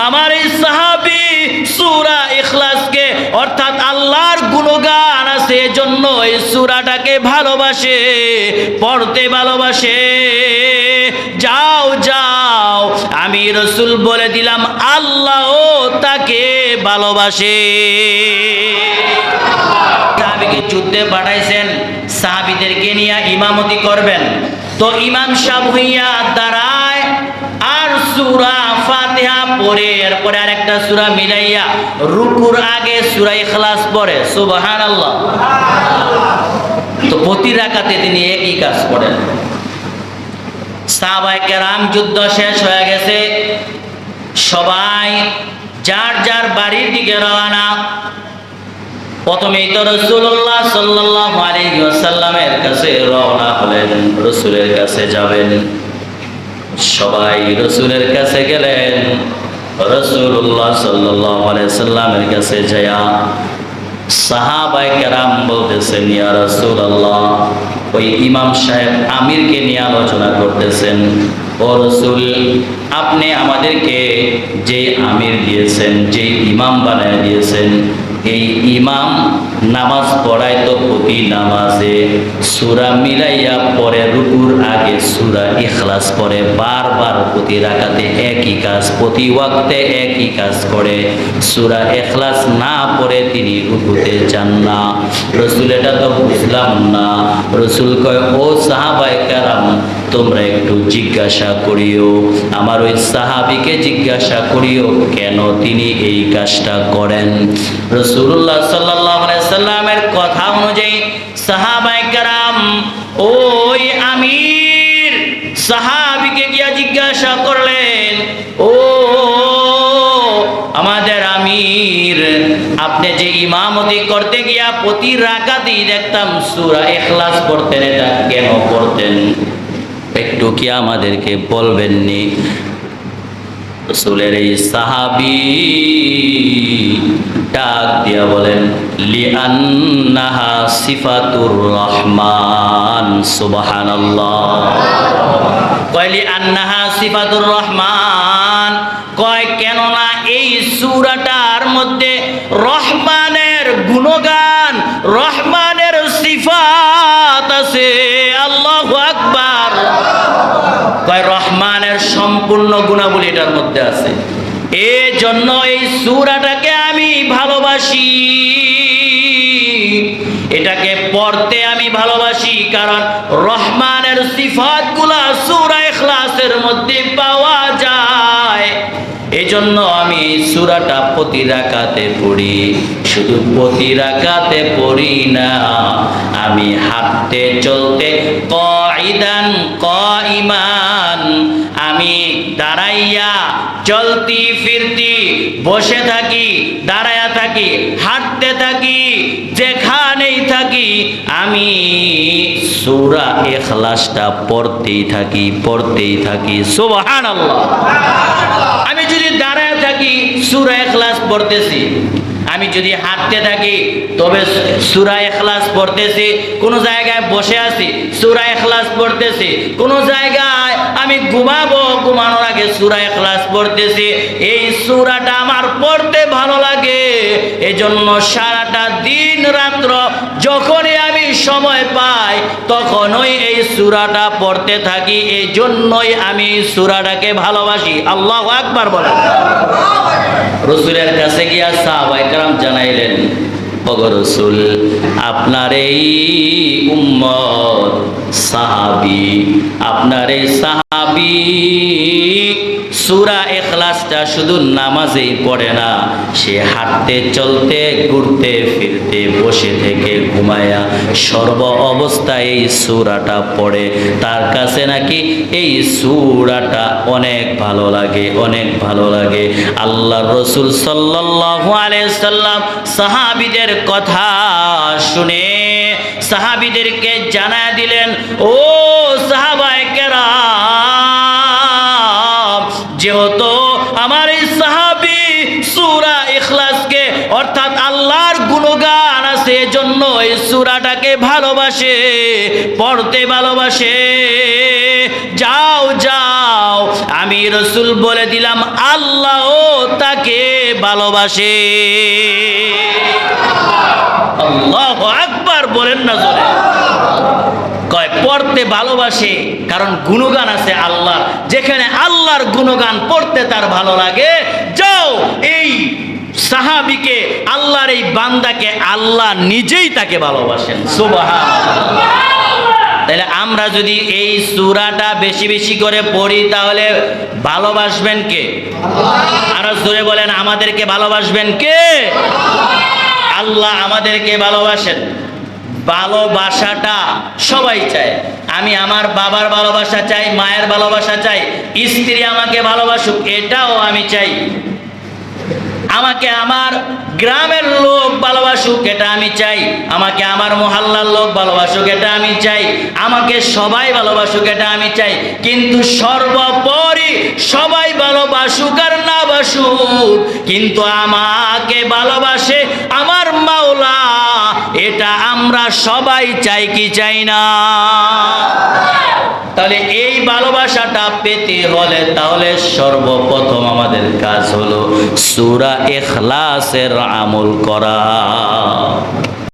আমার এই সাহাবী সূরা ইখলাসকে অর্থাৎ আল্লাহর গুণগান আছে এজন্য এই সূরাটাকে ভালোবাসে, পড়তে ভালোবাসে। যাও যাও, আমি রাসূল বলে দিলাম আল্লাহও তাকে ভালোবাসে। সাহাবীকে যুদ্ধে পাঠাইছেন, সাহাবীদেরকে নিয়ে ইমামতি করবেন। তো ইমাম সাহেব হইয়া দাঁড়ায় আর সূরা ফাতিহা পড়ে এরপরে আরেকটা সূরা মিলাইয়া রুকুর আগে সূরা ইখলাস পড়ে। সুবহানাল্লাহ। তো প্রতি রাকাতে তিনি একই কাজ করেন। সাহাবায়ে কেরাম যুদ্ধ শেষ হয়ে গেছে, সবাই যার যার বাড়ির দিকে রওনা। প্রথমেই তো রাসূলুল্লাহ সাল্লাল্লাহু আলাইহি ওয়াসাল্লামের কাছে রওনা হলেন, রাসূলের কাছে যাবেন। সবাই রাসূলের কাছে গেলেন। রাসূলুল্লাহ সাল্লাল্লাহু আলাইহি ওয়াসাল্লামের কাছে যায়া সাহাবায়ে কেরাম বলতেছেন, ইয়া রাসূলুল্লাহ, ওই ইমাম সাহেব আমিরকে নিয়ে আলোচনা করতেছেন। ও রাসূল, আপনি আমাদেরকে যে আমির দিয়েছেন, যে ইমাম বানায় দিয়েছেন, এই ইমাম নামাজ পড়ায় তো প্রতি নামাজে সূরা মিলাইয়া পড়ে, রুকুর আগে সূরা ইখলাস পড়ে, বারবার প্রতি রাকাতে একই কাজ, প্রতি ওয়াক্তে একই কাজ করে। সূরা ইখলাস না পড়ে তিনি রুকুতে যান না। রাসূল এটা তো বুঝলাম না। রাসূল কয়, ও সাহাবায়ে কেরাম, তোমরা একটু জিজ্ঞাসা করিও, আমার ওই সাহাবীকে জিজ্ঞাসা করিও কেন তিনি এই কাজটা করেন। রাসূলুল্লাহ সাল্লাল্লাহু আলাইহি সাল্লামের কথা অনুযায়ী সাহাবায়ে কেরাম ওই আমির সাহাবীকে গিয়া জিজ্ঞাসা করলেন, ও আমাদের আমির, আপনি যে ইমামতি করতে গিয়া প্রতি রাকাতেই দেখতাম সূরা ইখলাস পড়তেন, এটা কেন পড়তেন একটু কি আমাদেরকে বলবেননি? রাসূলের এই সাহাবী ডাক দিয়া বলেন, লিআন্নাহা সিফাতুর রহমান। সুবহানাল্লাহ। কয় লিআন্নাহা সিফাতুর রহমান, কয় কেননা এই সূরাটার মধ্যে রহমানের গুণগান, রহমানের সিফাত আছে। আল্লাহু আকবার। কয় রহমানের সম্পূর্ণ গুণাবলী এটার মধ্যে আছে, এজন্য এই সূরাটাকে আমি ভালোবাসি, এটাকে পড়তে আমি ভালোবাসি, কারণ রহমানের সিফাতগুলা সূরা ইখলাসের মধ্যে পাওয়া যায়। এজন্য আমি সূরাটা প্রতি রাকাতে পড়ি। শুধু প্রতি রাকাতে পড়ি না, আমি হাঁটতে চলতে কাঈদান কাঈমান, আমি দাঁড়াইয়া চলতি ফিরতি, বসে থাকি, দাঁড়ায়া থাকি, হাঁটতে থাকি, যেখানেই থাকি আমি সূরা ইখলাসটা পড়তেই থাকি, পড়তেই থাকি। সুবহানাল্লাহ। আমি যদি দাঁড়ায় থাকি সূরা ইখলাস পড়তেছি, আমি যদি হাঁটতে থাকি তবে সূরা ইখলাস পড়তেছি, কোন জায়গায় বসে আছি সূরা ইখলাস পড়তেছি, কোন জায়গায় আমি ঘুমাবো, ঘুমানোর আগে সূরা ইখলাস পড়তেছি। এই সূরাটা আমার পড়তে ভালো লাগে, এজন্য সারাটা দিন রাত্র যখনই আমি সময় পাই তখনই এই সূরাটা পড়তে থাকি। এই জন্যই আমি সূরাটাকে ভালোবাসি। আল্লাহু আকবার বলেন। রাসূলের কাছে গিয়া সাহাবায়ে কেরাম জানাইলেন, ওগো রাসূল, আপনার এই উম্মত সাহাবী, আপনার এই সাহাবী সূরা ইখলাসটা শুধু নামাজেই পড়ে না, সে হাঁটতে চলতে ঘুরতে ফিরতে বসে থেকে ঘুমায়া সর্ব অবস্থায় এই সূরাটা পড়ে। তার কাছে নাকি এই সূরাটা অনেক ভালো লাগে, অনেক ভালো লাগে। আল্লাহর রাসূল সাল্লাল্লাহু আলাইহি সাল্লাম সাহাবীদের কথা শুনে সাহাবীদেরকে জানায় দিলেন, ও সাহাবায়ে কেরাম, যেহেতু আমার এই সাহাবী সূরা ইখলাসকে অর্থাৎ আল্লাহর গুণগান আছে, এজন্য এই সূরাটাকে ভালোবাসে, পড়তে ভালোবাসে। যাও যাও, আমি রাসূল বলে দিলাম আল্লাহও তাকে ভালোবাসে। আল্লাহু আকবার বলেন না জোরে। কয় পড়তে ভালোবাসে কারণ গুণগান আছে আল্লাহর, যেখানে আল্লাহর গুণগান পড়তে তার ভালো লাগে। যাও, এই সাহাবীকে, আল্লাহর এই বান্দাকে আল্লাহ নিজেই তাকে ভালোবাসেন। সুবহানাল্লাহ। তাহলে আমরা যদি এই সূরাটা বেশি বেশি করে পড়ি তাহলে ভালোবাসবেন কে? আরো জোরে বলেন, আমাদেরকে ভালোবাসবেন কে? আল্লাহ আমাদেরকে ভালোবাসেন। ভালোবাসাটা সবাই চায়। আমি আমার বাবার ভালোবাসা চাই, মায়ের ভালোবাসা চাই, স্ত্রী আমাকে ভালোবাসুক এটাও আমি চাই, আমাকে আমার গ্রামের লোক ভালোবাসুক এটা আমি চাই, আমাকে আমার মহল্লার লোক ভালোবাসুক এটা আমি চাই, আমাকে সবাই ভালোবাসুক এটা আমি চাই। কিন্তু সর্বোপরি সবাই ভালোবাসুক আর না বাসুক, কিন্তু আমাকে ভালোবাসে আমার মাওলা, এটা আমরা সবাই চাই কি চাই না? তাহলে এই ভালোবাসাটা পেতে হলে তাহলে সর্বপ্রথম আমাদের কাজ হলো সূরা ইখলাসের আমল করা।